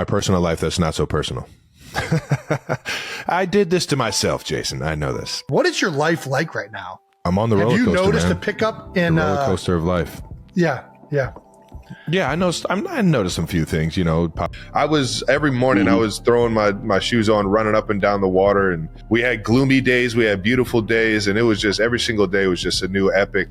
my personal life that's not so personal. I did this to myself, Jason. I know this. What is your life like right now? I'm on the roller coaster. Have you noticed man. a pickup in the roller coaster of life? Yeah. Yeah, I noticed. I noticed some few things. I was every morning. I was throwing my shoes on, running up and down the water, and we had gloomy days. We had beautiful days, and it was just every single day was just a new epic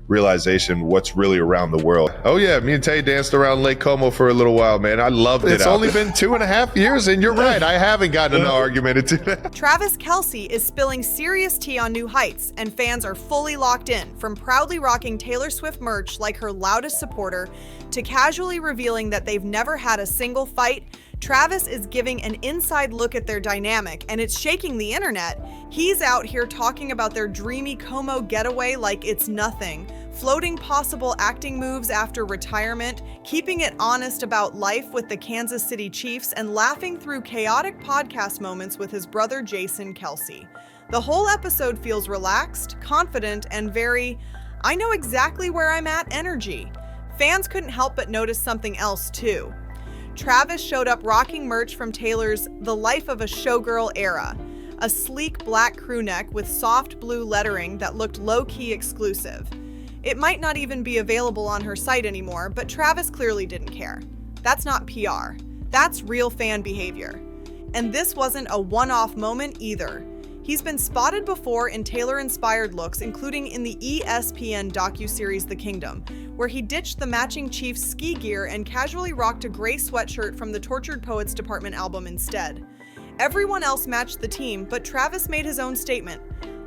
realization what's really around the world. Oh yeah, me and Tay danced around Lake Como for a little while, man. I loved it. It's only been 2.5 years, and you're right, I haven't gotten in an argument. Travis Kelce is spilling serious tea on new heights, and fans are fully locked in, from proudly rocking Taylor Swift merch like her loudest supporter to casually revealing that they've never had a single fight. Travis is giving an inside look at their dynamic, and it's shaking the internet. He's out here talking about their dreamy Como getaway like it's nothing, floating possible acting moves after retirement, keeping it honest about life with the Kansas City Chiefs, and laughing through chaotic podcast moments with his brother Jason Kelce. The whole episode feels relaxed, confident, and very, I know exactly where I'm at energy. Fans couldn't help but notice something else too. Travis showed up rocking merch from Taylor's The Life of a Showgirl era, a sleek black crew neck with soft blue lettering that looked low-key exclusive. It might not even be available on her site anymore, but Travis clearly didn't care. That's not PR. That's real fan behavior. And this wasn't a one-off moment either. He's been spotted before in Taylor-inspired looks, including in the ESPN docuseries The Kingdom, where he ditched the matching Chiefs ski gear and casually rocked a gray sweatshirt from the Tortured Poets Department album instead. Everyone else matched the team, but Travis made his own statement.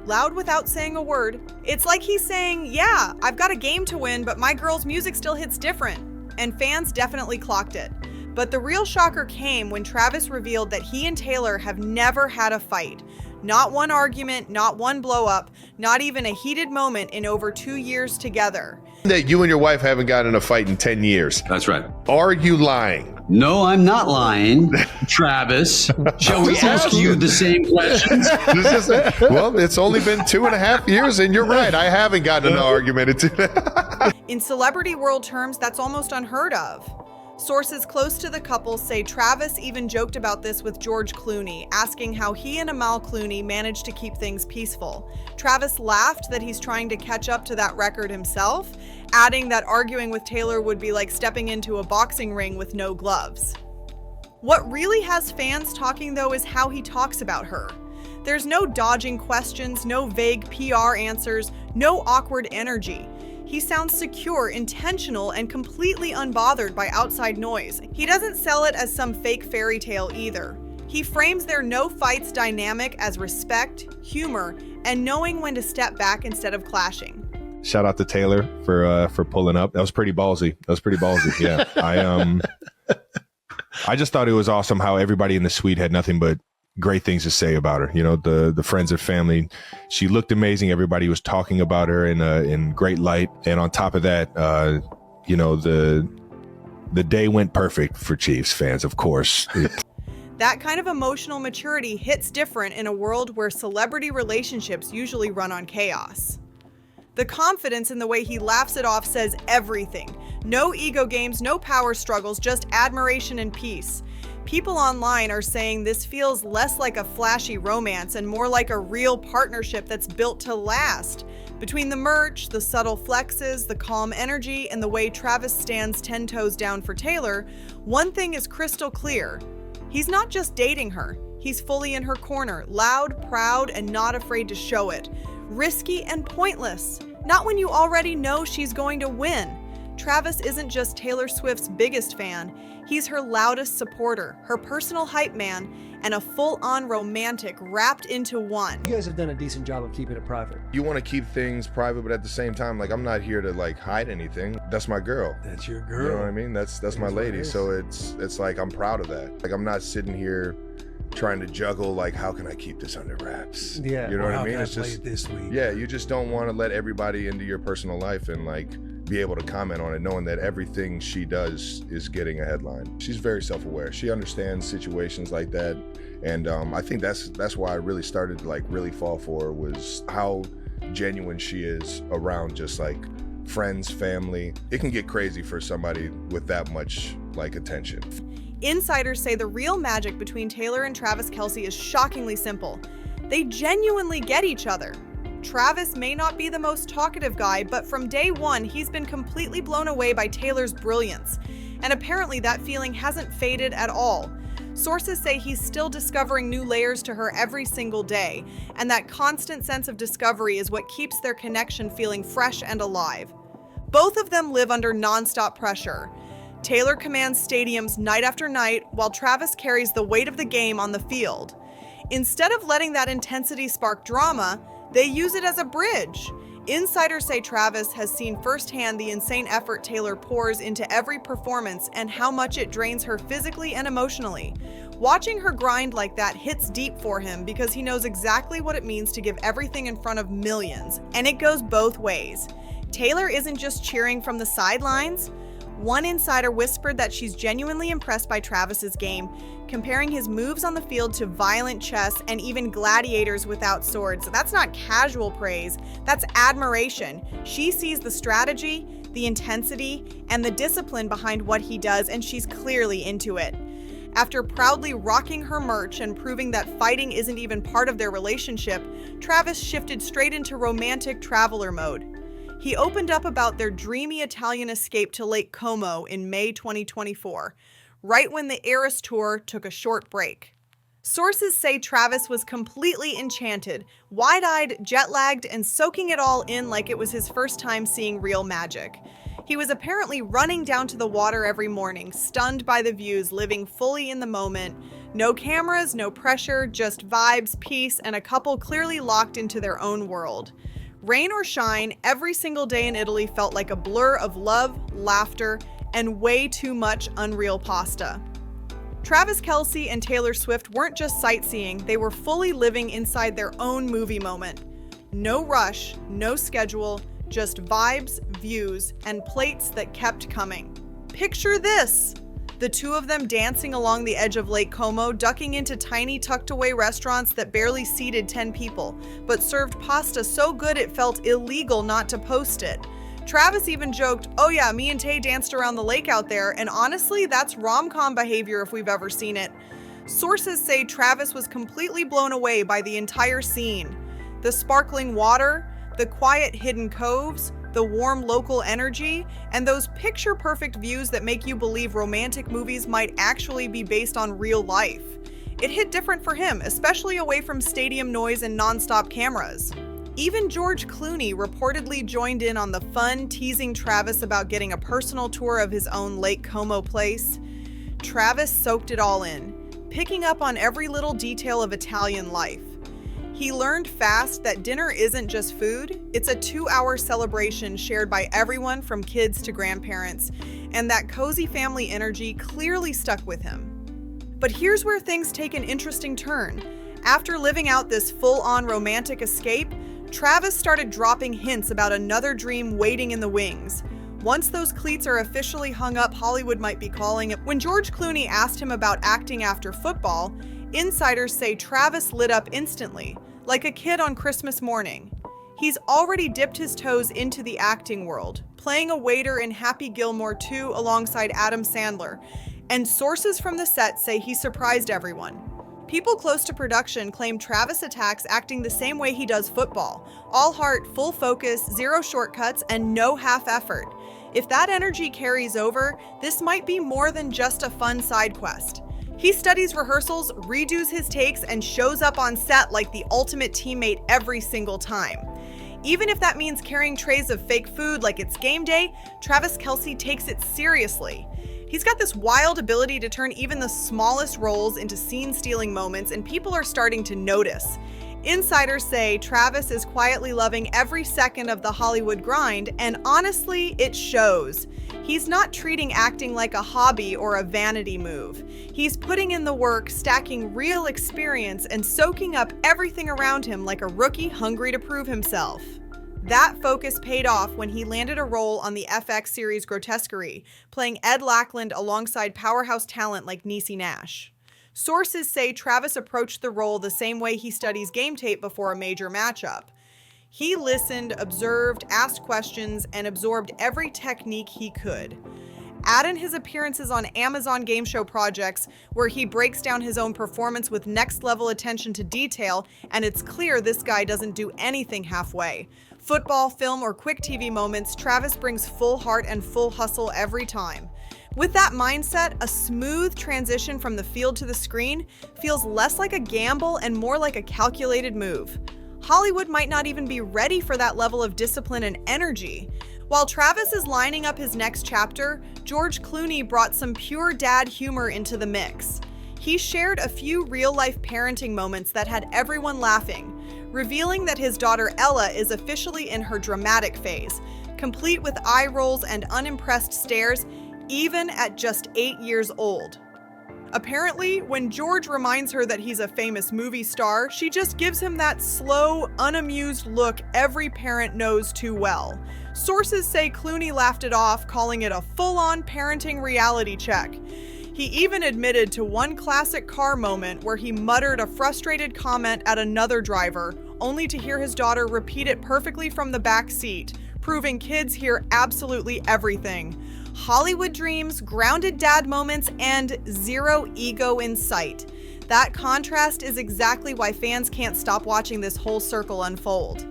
Loud without saying a word. It's like he's saying, yeah, I've got a game to win, but my girl's music still hits different. And fans definitely clocked it. But the real shocker came when Travis revealed that he and Taylor have never had a fight. Not one argument, not one blow up, not even a heated moment in over 2 years together. That you and your wife haven't gotten in a fight in 10 years. That's right. Are you lying? No, I'm not lying, Travis. Shall we ask you the same questions? Well, it's only been 2.5 years, and you're right, I haven't gotten in an argument. In celebrity world terms, that's almost unheard of. Sources close to the couple say Travis even joked about this with George Clooney, asking how he and Amal Clooney managed to keep things peaceful. Travis laughed that he's trying to catch up to that record himself, adding that arguing with Taylor would be like stepping into a boxing ring with no gloves. What really has fans talking though is how he talks about her. There's no dodging questions, no vague PR answers, no awkward energy. He sounds secure, intentional, and completely unbothered by outside noise. He doesn't sell it as some fake fairy tale either. He frames their no fights dynamic as respect, humor, and knowing when to step back instead of clashing. Shout out to Taylor for pulling up. That was pretty ballsy. Yeah. I just thought it was awesome how everybody in the suite had nothing but great things to say about her. The friends and family. She looked amazing. Everybody was talking about her in great light. And on top of that, the day went perfect for Chiefs fans, of course. That kind of emotional maturity hits different in a world where celebrity relationships usually run on chaos. The confidence in the way he laughs it off says everything. No ego games, no power struggles, just admiration and peace. People online are saying this feels less like a flashy romance and more like a real partnership that's built to last. Between the merch, the subtle flexes, the calm energy, and the way Travis stands 10 toes down for Taylor, one thing is crystal clear. He's not just dating her. He's fully in her corner, loud, proud, and not afraid to show it. Risky and pointless. Not when you already know she's going to win. Travis isn't just Taylor Swift's biggest fan. He's her loudest supporter, her personal hype man, and a full-on romantic wrapped into one. You guys have done a decent job of keeping it private. You want to keep things private, but at the same time, I'm not here to hide anything. That's my girl. That's your girl. You know what I mean? That's my lady. So it's like I'm proud of that. I'm not sitting here trying to juggle how can I keep this under wraps? Yeah. You know what I mean? It's just this week. Yeah, you just don't want to let everybody into your personal life and be able to comment on it, knowing that everything she does is getting a headline. She's very self-aware. She understands situations like that. And I think that's why I really started to really fall for her, was how genuine she is around just friends, family. It can get crazy for somebody with that much like attention. Insiders say the real magic between Taylor and Travis Kelce is shockingly simple. They genuinely get each other. Travis may not be the most talkative guy, but from day one, he's been completely blown away by Taylor's brilliance. And apparently that feeling hasn't faded at all. Sources say he's still discovering new layers to her every single day, and that constant sense of discovery is what keeps their connection feeling fresh and alive. Both of them live under nonstop pressure. Taylor commands stadiums night after night, while Travis carries the weight of the game on the field. Instead of letting that intensity spark drama, they use it as a bridge. Insiders say Travis has seen firsthand the insane effort Taylor pours into every performance and how much it drains her physically and emotionally. Watching her grind like that hits deep for him because he knows exactly what it means to give everything in front of millions, and it goes both ways. Taylor isn't just cheering from the sidelines. One insider whispered that she's genuinely impressed by Travis's game, comparing his moves on the field to violent chess and even gladiators without swords. That's not casual praise, that's admiration. She sees the strategy, the intensity, and the discipline behind what he does, and she's clearly into it. After proudly rocking her merch and proving that fighting isn't even part of their relationship, Travis shifted straight into romantic traveler mode. He opened up about their dreamy Italian escape to Lake Como in May 2024, right when the Eras Tour took a short break. Sources say Travis was completely enchanted, wide-eyed, jet-lagged, and soaking it all in like it was his first time seeing real magic. He was apparently running down to the water every morning, stunned by the views, living fully in the moment. No cameras, no pressure, just vibes, peace, and a couple clearly locked into their own world. Rain or shine, every single day in Italy felt like a blur of love, laughter, and way too much unreal pasta. Travis Kelce and Taylor Swift weren't just sightseeing, they were fully living inside their own movie moment. No rush, no schedule, just vibes, views, and plates that kept coming. Picture this! The two of them dancing along the edge of Lake Como, ducking into tiny tucked-away restaurants that barely seated 10 people, but served pasta so good it felt illegal not to post it. Travis even joked, "Oh yeah, me and Tay danced around the lake out there, and honestly, that's rom-com behavior if we've ever seen it." Sources say Travis was completely blown away by the entire scene. The sparkling water, the quiet hidden coves, the warm local energy, and those picture-perfect views that make you believe romantic movies might actually be based on real life. It hit different for him, especially away from stadium noise and non-stop cameras. Even George Clooney reportedly joined in on the fun, teasing Travis about getting a personal tour of his own Lake Como place. Travis soaked it all in, picking up on every little detail of Italian life. He learned fast that dinner isn't just food, it's a 2-hour celebration shared by everyone from kids to grandparents, and that cozy family energy clearly stuck with him. But here's where things take an interesting turn. After living out this full-on romantic escape, Travis started dropping hints about another dream waiting in the wings. Once those cleats are officially hung up, Hollywood might be calling it. When George Clooney asked him about acting after football, insiders say Travis lit up instantly, like a kid on Christmas morning. He's already dipped his toes into the acting world, playing a waiter in Happy Gilmore 2 alongside Adam Sandler, and sources from the set say he surprised everyone. People close to production claim Travis attacks acting the same way he does football, all heart, full focus, zero shortcuts, and no half effort. If that energy carries over, this might be more than just a fun side quest. He studies rehearsals, redos his takes, and shows up on set like the ultimate teammate every single time. Even if that means carrying trays of fake food like it's game day, Travis Kelce takes it seriously. He's got this wild ability to turn even the smallest roles into scene-stealing moments, and people are starting to notice. Insiders say Travis is quietly loving every second of the Hollywood grind, and honestly, it shows. He's not treating acting like a hobby or a vanity move. He's putting in the work, stacking real experience, and soaking up everything around him like a rookie hungry to prove himself. That focus paid off when he landed a role on the FX series Grotesquerie, playing Ed Lackland alongside powerhouse talent like Niecy Nash. Sources say Travis approached the role the same way he studies game tape before a major matchup. He listened, observed, asked questions, and absorbed every technique he could. Add in his appearances on Amazon game show projects where he breaks down his own performance with next-level attention to detail, and it's clear this guy doesn't do anything halfway. Football, film, or quick TV moments, Travis brings full heart and full hustle every time. With that mindset, a smooth transition from the field to the screen feels less like a gamble and more like a calculated move. Hollywood might not even be ready for that level of discipline and energy. While Travis is lining up his next chapter, George Clooney brought some pure dad humor into the mix. He shared a few real-life parenting moments that had everyone laughing, revealing that his daughter Ella is officially in her dramatic phase, complete with eye rolls and unimpressed stares, even at just 8 years old. Apparently, when George reminds her that he's a famous movie star, she just gives him that slow, unamused look every parent knows too well. Sources say Clooney laughed it off, calling it a full-on parenting reality check. He even admitted to one classic car moment where he muttered a frustrated comment at another driver, only to hear his daughter repeat it perfectly from the back seat, proving kids hear absolutely everything. Hollywood dreams, grounded dad moments, and zero ego in sight. That contrast is exactly why fans can't stop watching this whole circle unfold.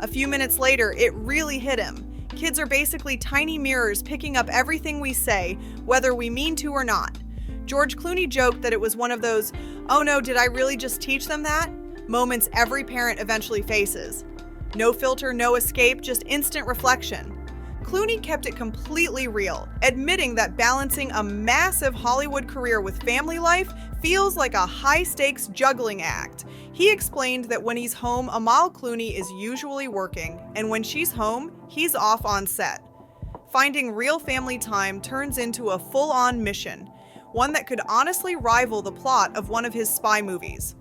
A few minutes later, it really hit him. Kids are basically tiny mirrors picking up everything we say, whether we mean to or not. George Clooney joked that it was one of those, "Oh no, did I really just teach them that?" moments every parent eventually faces. No filter, no escape, just instant reflection. Clooney kept it completely real, admitting that balancing a massive Hollywood career with family life feels like a high-stakes juggling act. He explained that when he's home, Amal Clooney is usually working, and when she's home, he's off on set. Finding real family time turns into a full-on mission, one that could honestly rival the plot of one of his spy movies.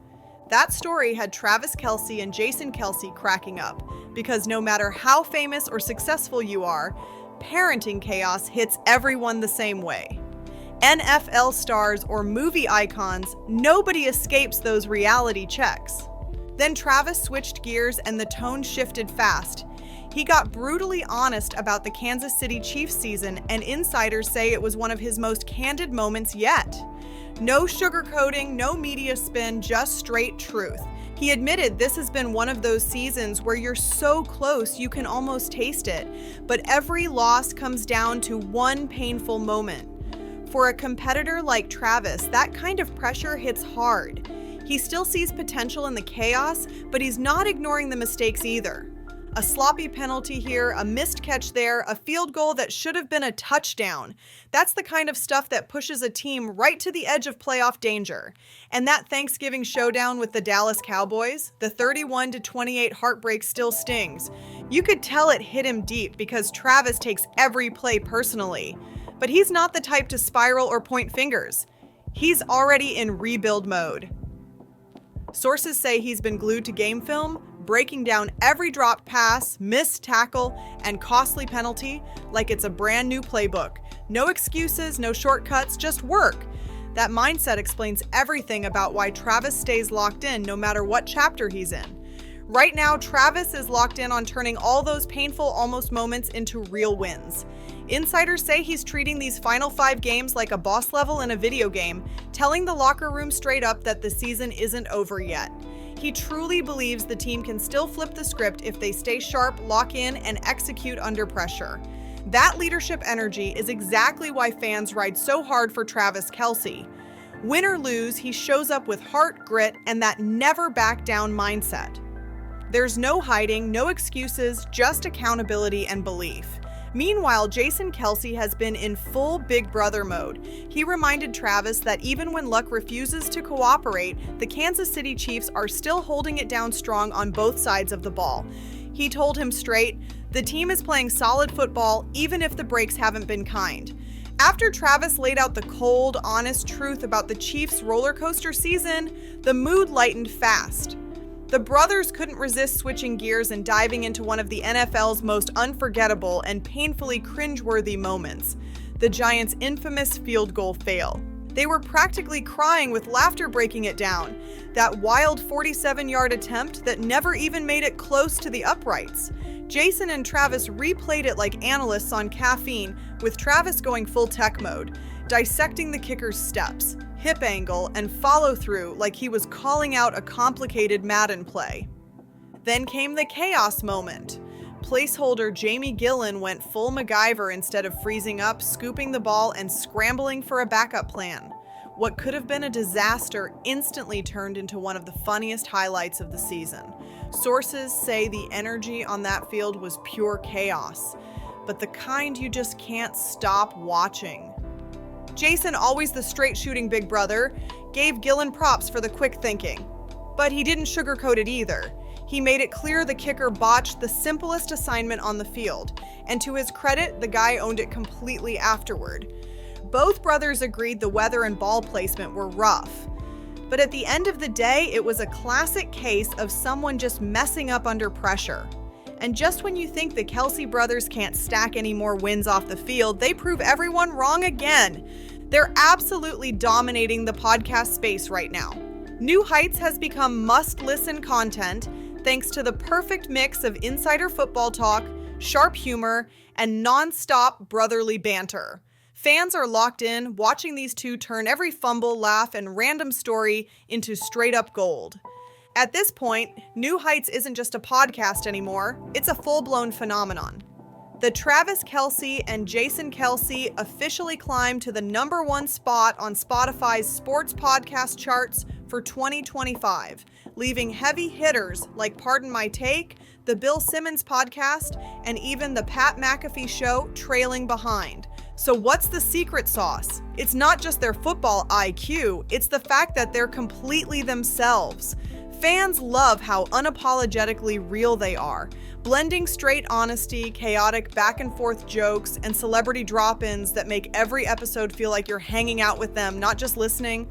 That story had Travis Kelce and Jason Kelce cracking up, because no matter how famous or successful you are, parenting chaos hits everyone the same way. NFL stars or movie icons, nobody escapes those reality checks. Then Travis switched gears and the tone shifted fast. He got brutally honest about the Kansas City Chiefs season, and insiders say it was one of his most candid moments yet. No sugarcoating, no media spin, just straight truth. He admitted this has been one of those seasons where you're so close you can almost taste it, but every loss comes down to one painful moment. For a competitor like Travis, that kind of pressure hits hard. He still sees potential in the chaos, but he's not ignoring the mistakes either. A sloppy penalty here, a missed catch there, a field goal that should have been a touchdown. That's the kind of stuff that pushes a team right to the edge of playoff danger. And that Thanksgiving showdown with the Dallas Cowboys, the 31-28 heartbreak still stings. You could tell it hit him deep because Travis takes every play personally. But he's not the type to spiral or point fingers. He's already in rebuild mode. Sources say he's been glued to game film, breaking down every dropped pass, missed tackle, and costly penalty like it's a brand new playbook. No excuses, no shortcuts, just work. That mindset explains everything about why Travis stays locked in no matter what chapter he's in. Right now, Travis is locked in on turning all those painful almost moments into real wins. Insiders say he's treating these final 5 games like a boss level in a video game, telling the locker room straight up that the season isn't over yet. He truly believes the team can still flip the script if they stay sharp, lock in, and execute under pressure. That leadership energy is exactly why fans ride so hard for Travis Kelce. Win or lose, he shows up with heart, grit, and that never back down mindset. There's no hiding, no excuses, just accountability and belief. Meanwhile, Jason Kelce has been in full Big Brother mode. He reminded Travis that even when luck refuses to cooperate, the Kansas City Chiefs are still holding it down strong on both sides of the ball. He told him straight, the team is playing solid football even if the breaks haven't been kind. After Travis laid out the cold, honest truth about the Chiefs' roller coaster season, the mood lightened fast. The brothers couldn't resist switching gears and diving into one of the NFL's most unforgettable and painfully cringeworthy moments, the Giants' infamous field goal fail. They were practically crying with laughter breaking it down. That wild 47-yard attempt that never even made it close to the uprights. Jason and Travis replayed it like analysts on caffeine, with Travis going full tech mode, dissecting the kicker's steps, hip angle, and follow through like he was calling out a complicated Madden play. Then came the chaos moment. Placeholder Jamie Gillen went full MacGyver instead of freezing up, scooping the ball, and scrambling for a backup plan. What could have been a disaster instantly turned into one of the funniest highlights of the season. Sources say the energy on that field was pure chaos, but the kind you just can't stop watching. Jason, always the straight-shooting big brother, gave Gillen props for the quick thinking. But he didn't sugarcoat it either. He made it clear the kicker botched the simplest assignment on the field, and to his credit, the guy owned it completely afterward. Both brothers agreed the weather and ball placement were rough. But at the end of the day, it was a classic case of someone just messing up under pressure. And just when you think the Kelce brothers can't stack any more wins off the field, they prove everyone wrong again. They're absolutely dominating the podcast space right now. New Heights has become must-listen content thanks to the perfect mix of insider football talk, sharp humor, and non-stop brotherly banter. Fans are locked in, watching these two turn every fumble, laugh, and random story into straight-up gold. At this point, New Heights isn't just a podcast anymore, it's a full-blown phenomenon. The Travis Kelce and Jason Kelce officially climbed to the #1 spot on Spotify's sports podcast charts for 2025, leaving heavy hitters like Pardon My Take, the Bill Simmons podcast, and even the Pat McAfee Show trailing behind. So what's the secret sauce? It's not just their football IQ, it's the fact that they're completely themselves. Fans love how unapologetically real they are, blending straight honesty, chaotic back and forth jokes, and celebrity drop-ins that make every episode feel like you're hanging out with them, not just listening.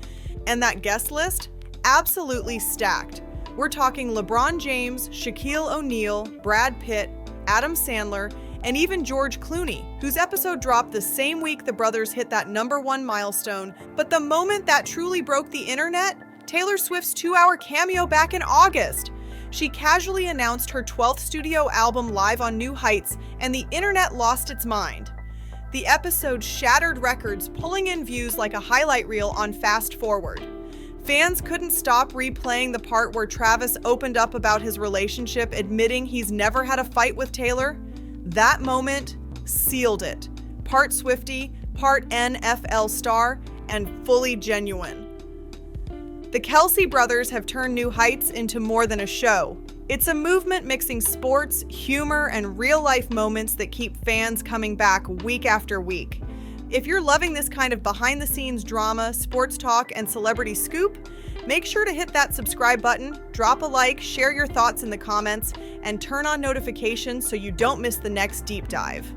And that guest list? Absolutely stacked. We're talking LeBron James, Shaquille O'Neal, Brad Pitt, Adam Sandler, and even George Clooney, whose episode dropped the same week the brothers hit that #1 milestone. But the moment that truly broke the internet, Taylor Swift's 2-hour cameo back in August. She casually announced her 12th studio album live on New Heights, and the internet lost its mind. The episode shattered records, pulling in views like a highlight reel on Fast Forward. Fans couldn't stop replaying the part where Travis opened up about his relationship, admitting he's never had a fight with Taylor. That moment sealed it. Part Swiftie, part NFL star, and fully genuine. The Kelce brothers have turned New Heights into more than a show. It's a movement mixing sports, humor, and real-life moments that keep fans coming back week after week. If you're loving this kind of behind-the-scenes drama, sports talk, and celebrity scoop, make sure to hit that subscribe button, drop a like, share your thoughts in the comments, and turn on notifications so you don't miss the next deep dive.